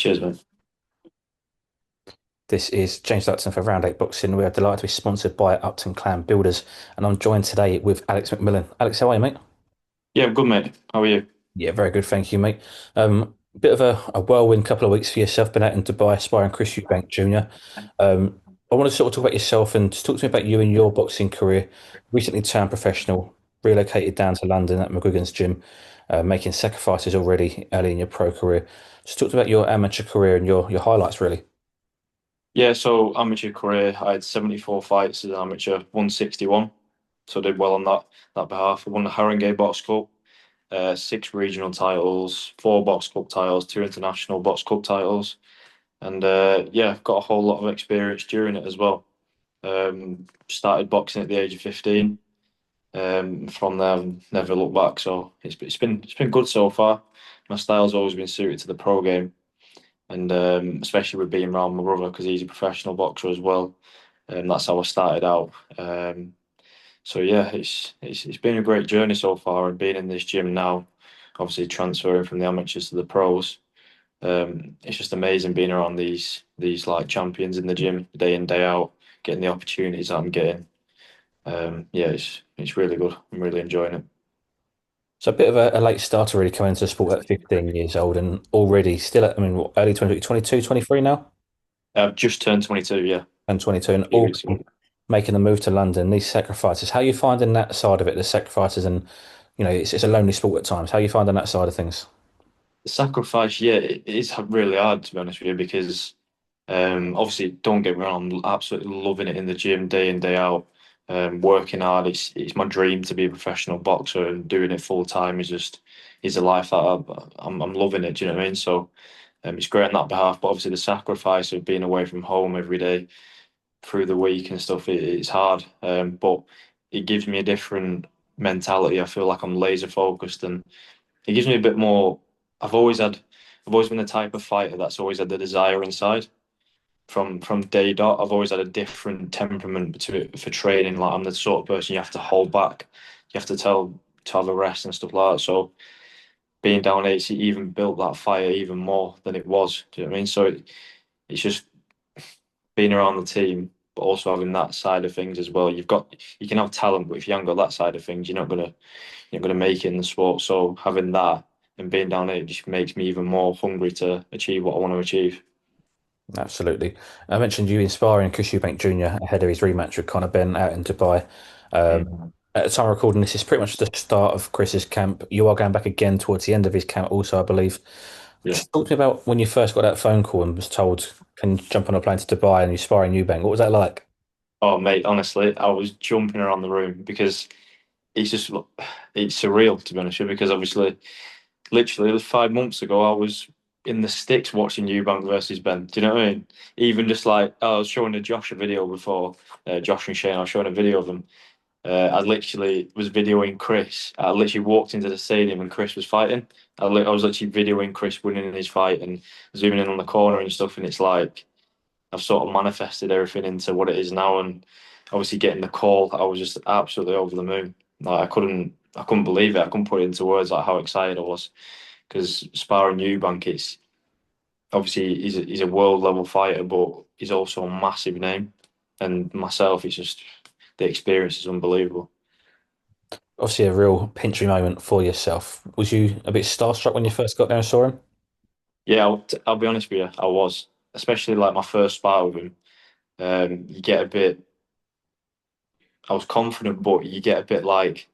Cheers, mate. This is James Dutton for Round 8 Boxing. We are delighted to be sponsored by Upton Clan Builders, and I'm joined today with Alex Macmillan. Alex, how are you, mate? Yeah, I'm good, mate. How are you? Yeah, very good, thank you, mate. Bit of a whirlwind couple of weeks for yourself. Been out in Dubai, sparring Chris Eubank Jr. I want to sort of talk about yourself and just talk to me about you and your boxing career. Recently turned professional, relocated down to London at McGuigan's gym, making sacrifices already early in your pro career. Just talk to me about your amateur career and your highlights, really. Yeah, so amateur career, I had 74 fights as an amateur, won 61. So I did well on that behalf. I won the Haringey Box Cup, six regional titles, four Box Cup titles, two international Box Cup titles. And yeah, I've got a whole lot of experience during it as well. Started boxing at the age of 15. From there, never looked back. So it's been good so far. My style's always been suited to the pro game. And especially with being around my brother because he's a professional boxer as well. That's how I started out. So yeah, it's been a great journey so far, and being in this gym now, obviously transferring from the amateurs to the pros. It's just amazing being around these like champions in the gym day in day out, getting the opportunities that I'm getting. Yeah, it's really good. I'm really enjoying it. So a bit of a late starter really coming into the sport at 15 years old and already still at, I mean, what, early 20, 22, 23 now? I've just turned 22, yeah, a And 22 and few weeks ago. already making the move to London, these sacrifices. How are you finding that side of it, the sacrifices and, it's a lonely sport at times. How are you finding that side of things? The sacrifice, yeah, it is really hard to be honest with you because obviously don't get me wrong, I'm absolutely loving it in the gym day in day out, working hard. It's my dream to be a professional boxer and doing it full time is a life that I'm loving it. Do you know what I mean? So it's great on that behalf, but obviously the sacrifice of being away from home every day through the week and stuff, it's hard. But it gives me a different mentality. I feel like I'm laser focused and it gives me a bit more. I've always had, I've always been the type of fighter that's always had the desire inside. From day dot, I've always had a different temperament for training. Like I'm the sort of person you have to hold back. You have to tell to have a rest and stuff like that. So being down eight, it even built that fire even more than it was. Do you know what I mean? So it's just being around the team, but also having that side of things as well. You can have talent, but if you haven't got that side of things, you're not gonna make it in the sport. So having that and being down there just makes me even more hungry to achieve what I want to achieve. Absolutely. I mentioned you inspiring Chris Eubank Jr. ahead of his rematch with Conor Benn out in Dubai. Mm. At the time of recording this is pretty much the start of Chris's camp. You are going back again towards the end of his camp also, I believe. Yeah. Just talk to me about when you first got that phone call and was told, can you jump on a plane to Dubai and you're sparring Eubank. What was that like? Oh, mate, honestly, I was jumping around the room because it's just it's surreal to be honest with you. Because obviously, literally, it was 5 months ago. I was in the sticks watching Eubank versus Ben. Do you know what I mean? Even just like I was showing Josh a video before, Josh and Shane. I was showing a video of them. I literally was videoing Chris. I literally walked into the stadium and Chris was fighting. I was literally videoing Chris winning his fight and zooming in on the corner and stuff. And it's like I've sort of manifested everything into what it is now. And obviously getting the call, I was just absolutely over the moon. Like I couldn't believe it. I couldn't put it into words like how excited I was because sparring Eubank, it's obviously he's a world level fighter, but he's also a massive name. And myself, it's just the experience is unbelievable. Obviously, a real pinchy moment for yourself. Was you a bit starstruck when you first got there and saw him? Yeah, I'll be honest with you, I was, especially like my first spar with him. You get a bit. I was confident, but you get a bit like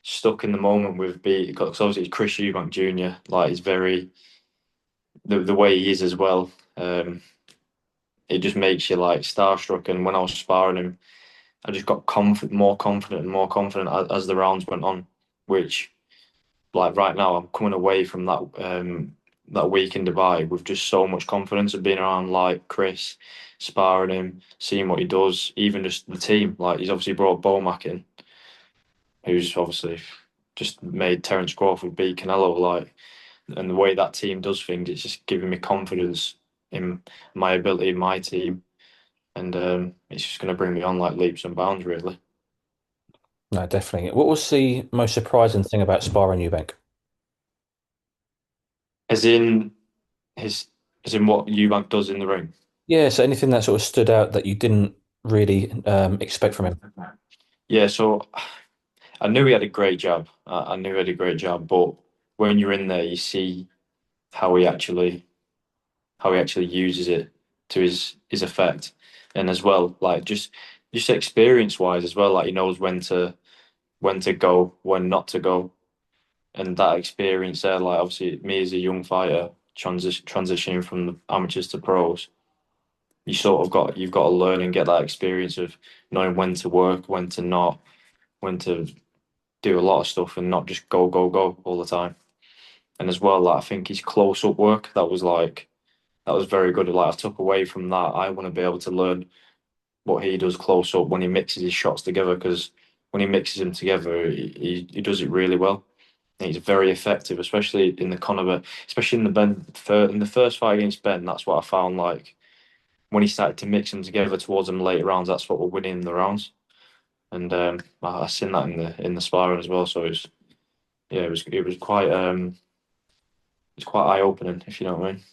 stuck in the moment with beat because obviously it's Chris Eubank Jr. Like he's very the way he is as well. It just makes you like starstruck. And when I was sparring him, I just got more confident and more confident as the rounds went on. Which like right now, I'm coming away from that week in Dubai with just so much confidence of being around like Chris, sparring him, seeing what he does, even just the team. Like he's obviously brought Bomac in, who's obviously just made Terence Crawford beat Canelo. Like, and the way that team does things, it's just giving me confidence in my ability, in my team, and it's just going to bring me on like leaps and bounds, really. No, definitely. What was the most surprising thing about sparring Eubank? As in his as in what Eubank does in the ring. Yeah, so anything that sort of stood out that you didn't really expect from him? Yeah, so I knew he had a great jab. I knew he had a great jab, but when you're in there, you see how he actually how he actually uses it to his effect, and as well, like just experience wise as well, like he knows when to go, when not to go, and that experience there, like obviously me as a young fighter transitioning from the amateurs to pros, you've got to learn and get that experience of knowing when to work, when to not, when to do a lot of stuff and not just go all the time. And as well, like I think his close up work that was very good. Like I took away from that. I want to be able to learn what he does close up when he mixes his shots together because when he mixes them together, he does it really well. And he's very effective, especially in the Conor, especially in the in the first fight against Ben. That's what I found like when he started to mix them together towards them later rounds. That's what we're winning the rounds. And I seen that in the sparring as well. So it's yeah, it was quite eye opening if you know what I mean.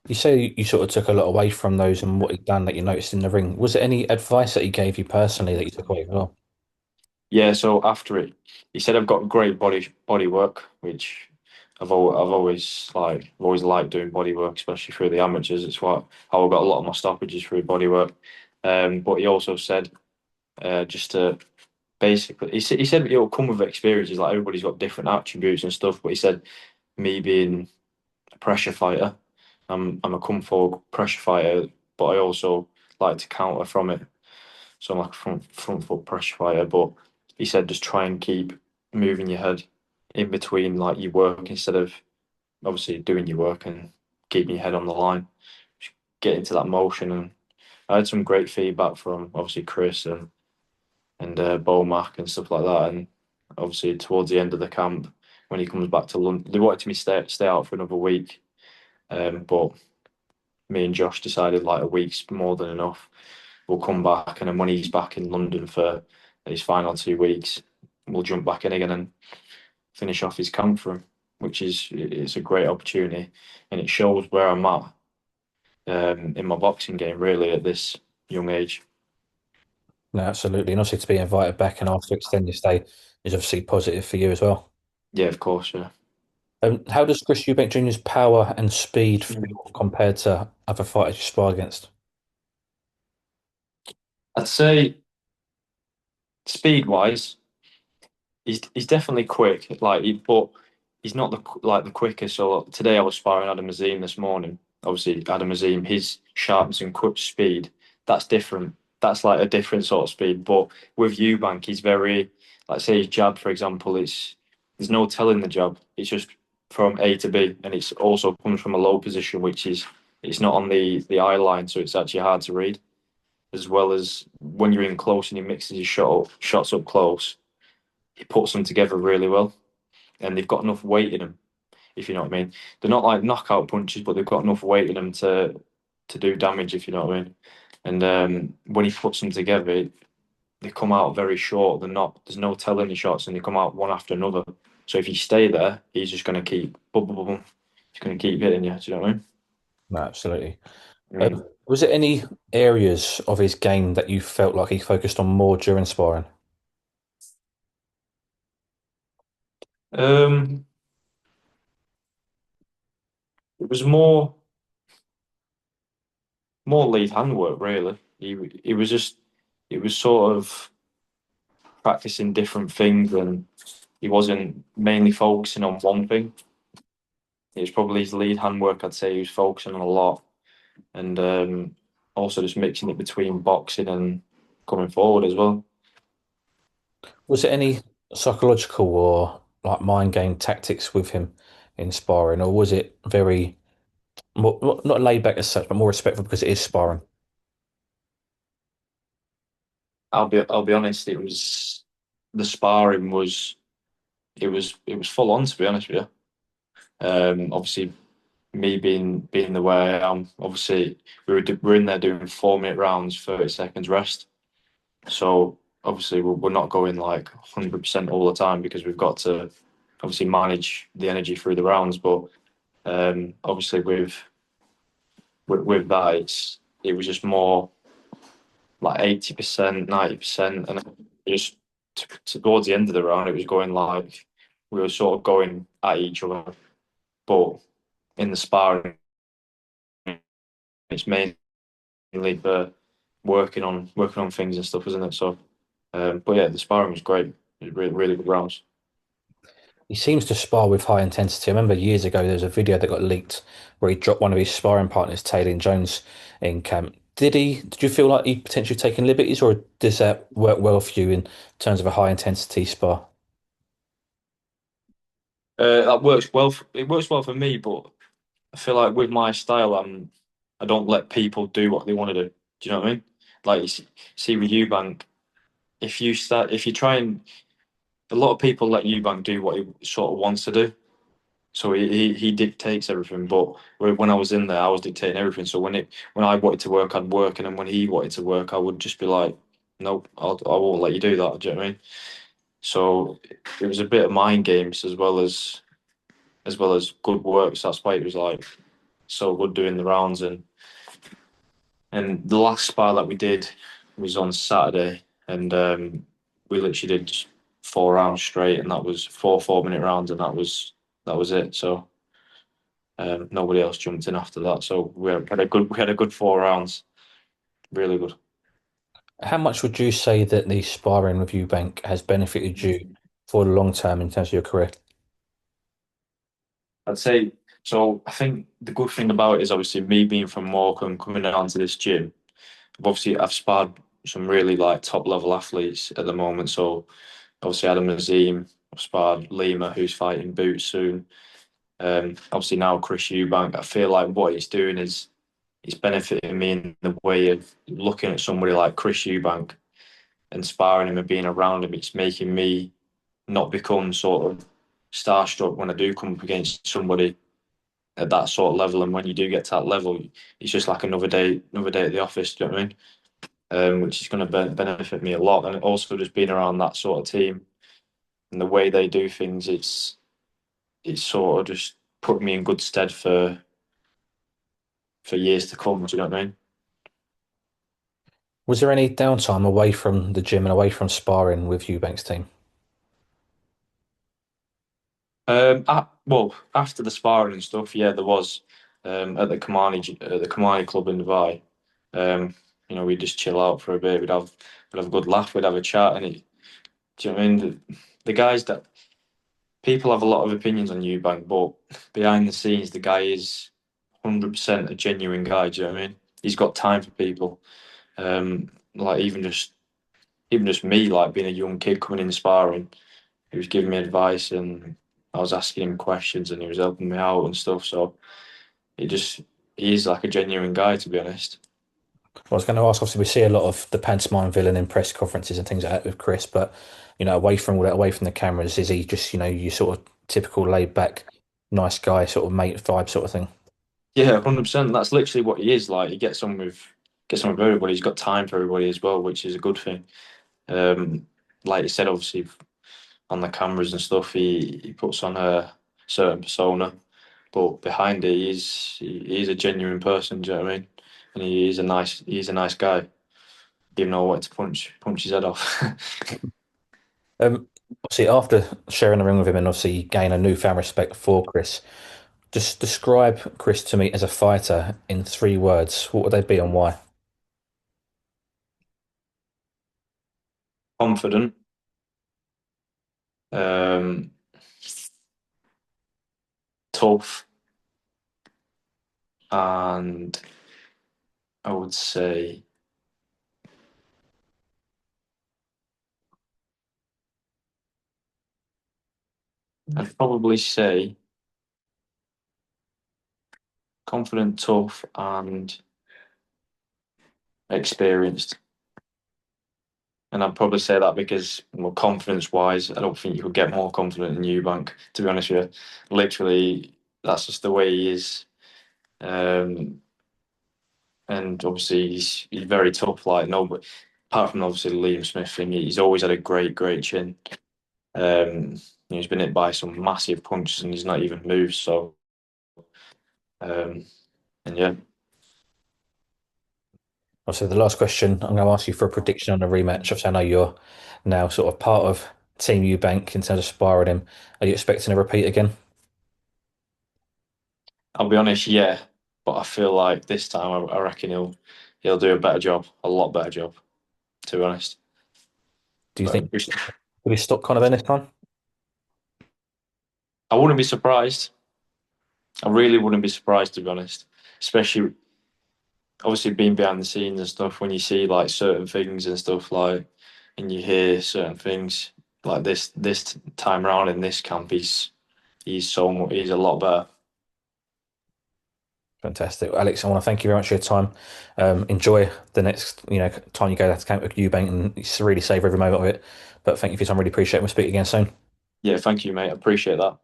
You say you sort of took a lot away from those and what he'd done that you noticed in the ring. Was there any advice that he gave you personally that you took away as well? Yeah, so after it, he said I've got great body work, which I've always liked doing body work, especially through the amateurs. It's what how I got a lot of my stoppages through body work. But he also said just to basically he said it'll come with experiences. Like everybody's got different attributes and stuff. But he said me being a pressure fighter, I'm a come forward pressure fighter, but I also like to counter from it. So I'm like a front foot pressure fighter. But he said just try and keep moving your head in between like your work instead of obviously doing your work and keeping your head on the line. Just get into that motion. And I had some great feedback from obviously Chris and Bomac and stuff like that. And obviously towards the end of the camp when he comes back to London, they wanted me to stay out for another week. But me and Josh decided like a week's more than enough. We'll come back, and then when he's back in London for his final 2 weeks, we'll jump back in again and finish off his camp for him, which is it's a great opportunity, and it shows where I'm at in my boxing game really at this young age. No, absolutely. And also to be invited back and asked to extend your stay is obviously positive for you as well. Yeah, of course, yeah. How does Chris Eubank Jr.'s power and speed feel compared to other fighters you spar against? I'd say speed wise, he's definitely quick, but he's not the quickest. So today I was sparring Adam Azim this morning. Obviously, Adam Azim, his sharpness and quick speed, that's different. That's like a different sort of speed. But with Eubank, he's very, like say his jab, for example, it's there's no telling the jab. It's just from A to B, and it's also comes from a low position, which is it's not on the eye line, so it's actually hard to read. As well as when you're in close and he mixes his shots up close, he puts them together really well, and they've got enough weight in them. If you know what I mean, they're not like knockout punches, but they've got enough weight in them to do damage. If you know what I mean. And when he puts them together, they come out very short. They're not. There's no telling the shots, and they come out one after another. So if you stay there, he's just going to keep boom, boom, boom, boom. He's going to keep hitting you. Do you know what I No, absolutely. mean? Was there any areas of his game that you felt like he focused on more during sparring? Mm. It was more lead handwork really. He was just it was sort of practicing different things and he wasn't mainly focusing on one thing. It was probably his lead handwork, I'd say he was focusing on a lot. And also just mixing it between boxing and coming forward as well. Was there any psychological or like mind game tactics with him in sparring, or was it very more, not laid back as such, but more respectful because it is sparring? I'll be honest, it was the sparring was it was full on to be honest with you. Obviously me being the way I am, obviously we're in there doing 4 minute rounds, 30 seconds rest. So obviously we're not going like 100% all the time because we've got to obviously manage the energy through the rounds. But obviously with that, it was just more like 80%, 90%, and just towards the end of the round, it was going like we were sort of going at each other, but in the sparring, it's mainly for working on things and stuff, isn't it? So, but yeah, the sparring was great. It was really, really good rounds. He seems to spar with high intensity. I remember years ago there was a video that got leaked where he dropped one of his sparring partners, Taylor Jones, in camp. Did you feel like he potentially taken liberties, or does that work well for you in terms of a high intensity spar? That works well. It works well for me, but I feel like with my style, I don't let people do what they want to do. Do you know what I mean? Like see with Eubank, if you try and a lot of people let Eubank do what he sort of wants to do. So he dictates everything. But when I was in there, I was dictating everything. So when I wanted to work, I'd work, and then when he wanted to work, I would just be like, nope, I won't let you do that. Do you know what I mean? So it was a bit of mind games as well as good work. So that's why it was like so good doing the rounds and the last spar that we did was on Saturday, and we literally did just 4 rounds straight, and that was 4 4-minute rounds, and that was it. So nobody else jumped in after that. So we had a good 4 rounds, really good. How much would you say that the sparring with Eubank has benefited you for the long term in terms of your career? I'd say so. I think the good thing about it is obviously me being from Morecambe coming down to this gym. I've sparred some really like top level athletes at the moment. So obviously Adam Azim, I've sparred Lima, who's fighting Boots soon. Obviously now Chris Eubank. I feel like what he's doing is it's benefiting me in the way of looking at somebody like Chris Eubank and sparring him and being around him. It's making me not become sort of starstruck when I do come up against somebody at that sort of level. And when you do get to that level, it's just like another day at the office. Do you know what I mean? Which is going to benefit me a lot. And also just being around that sort of team and the way they do things, it's sort of just put me in good stead for years to come. Do you know what I mean? Was there any downtime away from the gym and away from sparring with Eubank's team? Well, after the sparring and stuff, yeah, there was at the Kamani Club in Dubai. Um, we'd just chill out for a bit. We'd have a good laugh. We'd have a chat, and do you know what I mean? The guys that people have a lot of opinions on Eubank, but behind the scenes, the guy is 100% a genuine guy. Do you know what I mean? He's got time for people. Like even just me, like being a young kid coming in sparring, he was giving me advice and I was asking him questions and he was helping me out and stuff. So he just he's like a genuine guy, to be honest. I was going to ask, obviously, we see a lot of the pantomime villain in press conferences and things like that with Chris, but away from all that, away from the cameras, is he just, you sort of typical laid back, nice guy, sort of mate vibe sort of thing? Yeah, 100%. That's literally what he is. Like he gets on with everybody. He's got time for everybody as well, which is a good thing. Um, like you said, obviously on the cameras and stuff, he puts on a certain persona, but behind it, he's a genuine person. Do you know what I mean? And he's a nice guy. Even know what to punch his head off. Obviously, after sharing the ring with him and obviously you gain a newfound respect for Chris, just describe Chris to me as a fighter in 3 words. What would they be and why? Confident, um, tough, and I would say I'd probably say confident, tough, and experienced. And I'd probably say that because, well, confidence-wise, I don't think you could get more confident in Eubank, to be honest with you. Literally, that's just the way he is. Um, and obviously, he's very tough. Like no, but apart from obviously the Liam Smith thing, he's always had a great, great chin. He's been hit by some massive punches and he's not even moved. So, um, and yeah. So the last question, I'm going to ask you for a prediction on a rematch. Obviously, I know you're now sort of part of Team Eubank in terms of sparring him. Are you expecting a repeat again? I'll be honest, yeah, but I feel like this time I reckon he'll do a better job, a lot better job, to be honest. Do you think But will he stop Conor this time? I wouldn't be surprised. I really wouldn't be surprised, to be honest. Especially, obviously, being behind the scenes and stuff. When you see like certain things and stuff, like, and you hear certain things like this time around in this camp, he's a lot better. Fantastic. Alex, I want to thank you very much for your time. Enjoy the next, time you go to camp with Eubank and really savour every moment of it. But thank you for your time. Really appreciate it. We'll speak again soon. Yeah, thank you, mate. I appreciate that.